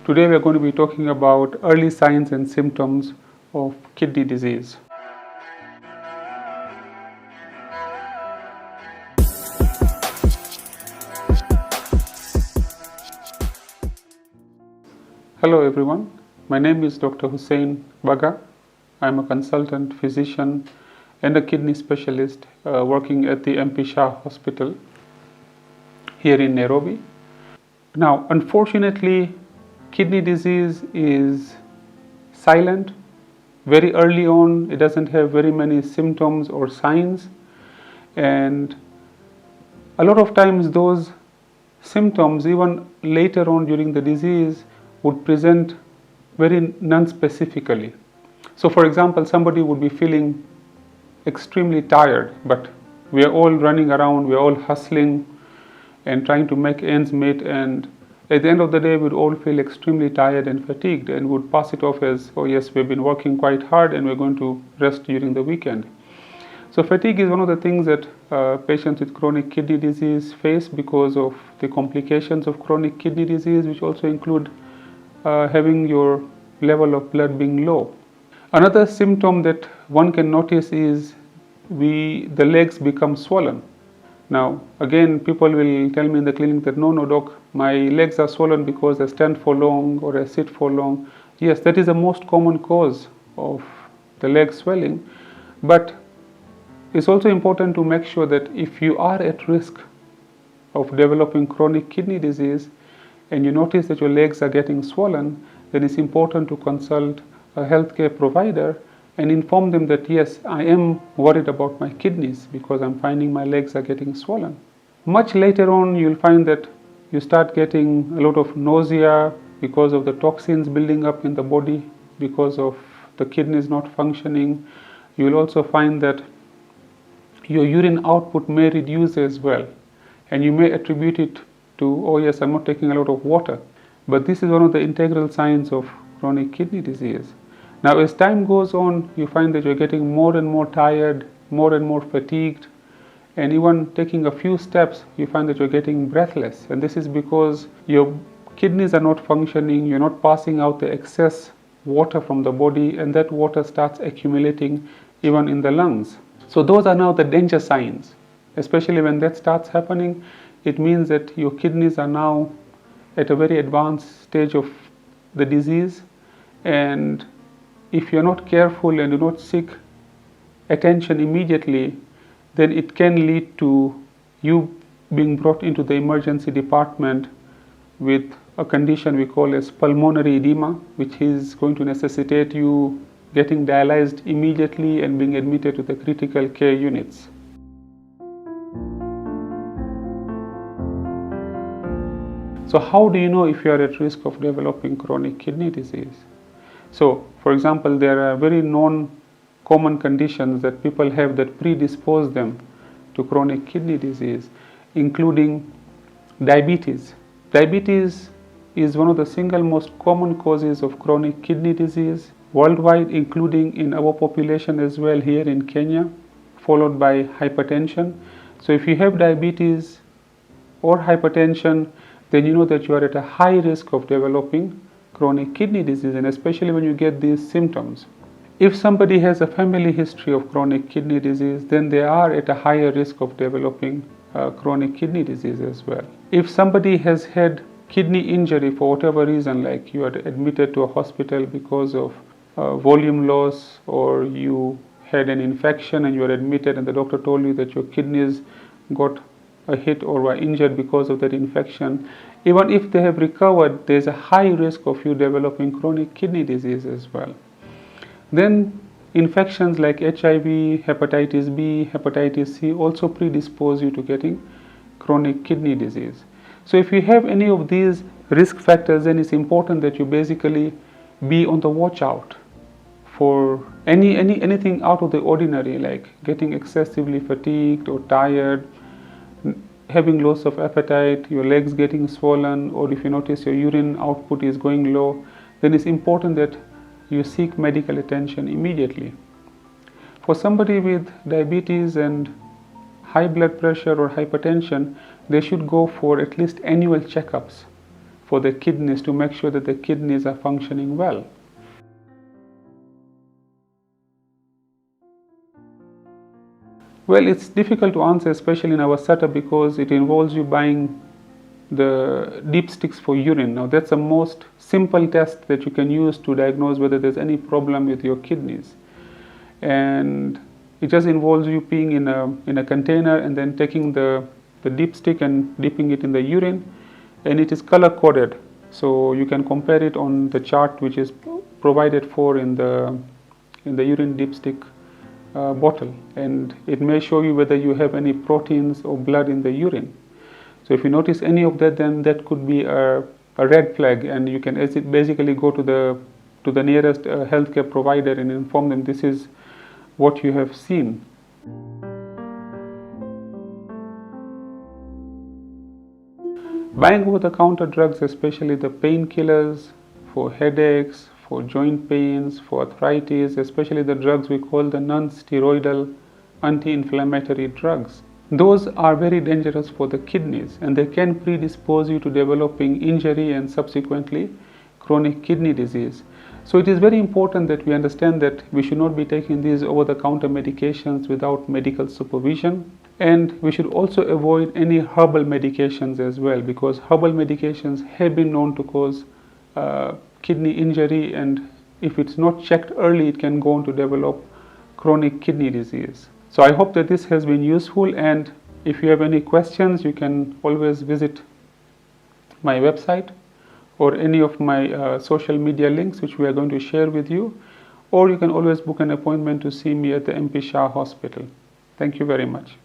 Today we are going to be talking about early signs and symptoms of kidney disease. Hello everyone, my name is Dr. Hussein Bagha. I am a consultant physician and a kidney specialist working at the MP Shah Hospital here in Nairobi. Now, unfortunately, kidney disease is silent. Very early on, it doesn't have very many symptoms or signs, and a lot of times those symptoms, even later on during the disease, would present very non-specifically. So for example, somebody would be feeling extremely tired, but we are all running around, we are all hustling and trying to make ends meet, and at the end of the day we'd all feel extremely tired and fatigued and would pass it off as, oh yes, we've been working quite hard and we're going to rest during the weekend. So fatigue is one of the things that patients with chronic kidney disease face because of the complications of chronic kidney disease, which also include having your level of blood being low. Another symptom that one can notice is the legs become swollen. Now, again, people will tell me in the clinic that, no, doc, my legs are swollen because I stand for long or I sit for long. Yes, that is the most common cause of the leg swelling. But it's also important to make sure that if you are at risk of developing chronic kidney disease and you notice that your legs are getting swollen, then it's important to consult a healthcare provider and inform them that, yes, I am worried about my kidneys because I'm finding my legs are getting swollen. Much later on, you'll find that you start getting a lot of nausea because of the toxins building up in the body, because of the kidneys not functioning. You'll also find that your urine output may reduce as well, and you may attribute it to, oh yes, I'm not taking a lot of water. But this is one of the integral signs of chronic kidney disease. Now, as time goes on, you find that you're getting more and more tired, more and more fatigued, and even taking a few steps, you find that you're getting breathless. And this is because your kidneys are not functioning, you're not passing out the excess water from the body, and that water starts accumulating even in the lungs. So those are now the danger signs. Especially when that starts happening, it means that your kidneys are now at a very advanced stage of the disease, and if you're not careful and do not seek attention immediately, then it can lead to you being brought into the emergency department with a condition we call as pulmonary edema, which is going to necessitate you getting dialyzed immediately and being admitted to the critical care units. So how do you know if you are at risk of developing chronic kidney disease? So, for example, there are very known common conditions that people have that predispose them to chronic kidney disease, including diabetes. Diabetes is one of the single most common causes of chronic kidney disease worldwide, including in our population as well here in Kenya, followed by hypertension. So if you have diabetes or hypertension, then you know that you are at a high risk of developing chronic kidney disease, and especially when you get these symptoms. If somebody has a family history of chronic kidney disease, then they are at a higher risk of developing chronic kidney disease as well. If somebody has had kidney injury for whatever reason, like you are admitted to a hospital because of volume loss, or you had an infection and you were admitted and the doctor told you that your kidneys got a hit or were injured because of that infection, even if they have recovered, there is a high risk of you developing chronic kidney disease as well. Then infections like HIV, hepatitis B, hepatitis C also predispose you to getting chronic kidney disease. So if you have any of these risk factors, then it's important that you basically be on the watch out for anything out of the ordinary, like getting excessively fatigued or tired, having loss of appetite, your legs getting swollen, or if you notice your urine output is going low, then it's important that you seek medical attention immediately. For somebody with diabetes and high blood pressure or hypertension, they should go for at least annual checkups for the kidneys to make sure that the kidneys are functioning well. Well, it's difficult to answer, especially in our setup, because it involves you buying the dipsticks for urine. Now, that's the most simple test that you can use to diagnose whether there's any problem with your kidneys. And it just involves you peeing in a container and then taking the dipstick and dipping it in the urine, and it is color coded, so you can compare it on the chart which is provided for in the urine dipstick bottle, and it may show you whether you have any proteins or blood in the urine. So if you notice any of that, then that could be a red flag, and you can basically go to the nearest healthcare provider and inform them this is what you have seen. Buying over-the-counter drugs, especially the painkillers for headaches, for joint pains, for arthritis, especially the drugs we call the non-steroidal anti-inflammatory drugs, those are very dangerous for the kidneys, and they can predispose you to developing injury and subsequently chronic kidney disease. So it is very important that we understand that we should not be taking these over-the-counter medications without medical supervision, and we should also avoid any herbal medications as well, because herbal medications have been known to cause kidney injury, and if it's not checked early, it can go on to develop chronic kidney disease. So I hope that this has been useful, and if you have any questions, you can always visit my website or any of my social media links which we are going to share with you, or you can always book an appointment to see me at the MP Shah Hospital. Thank you very much.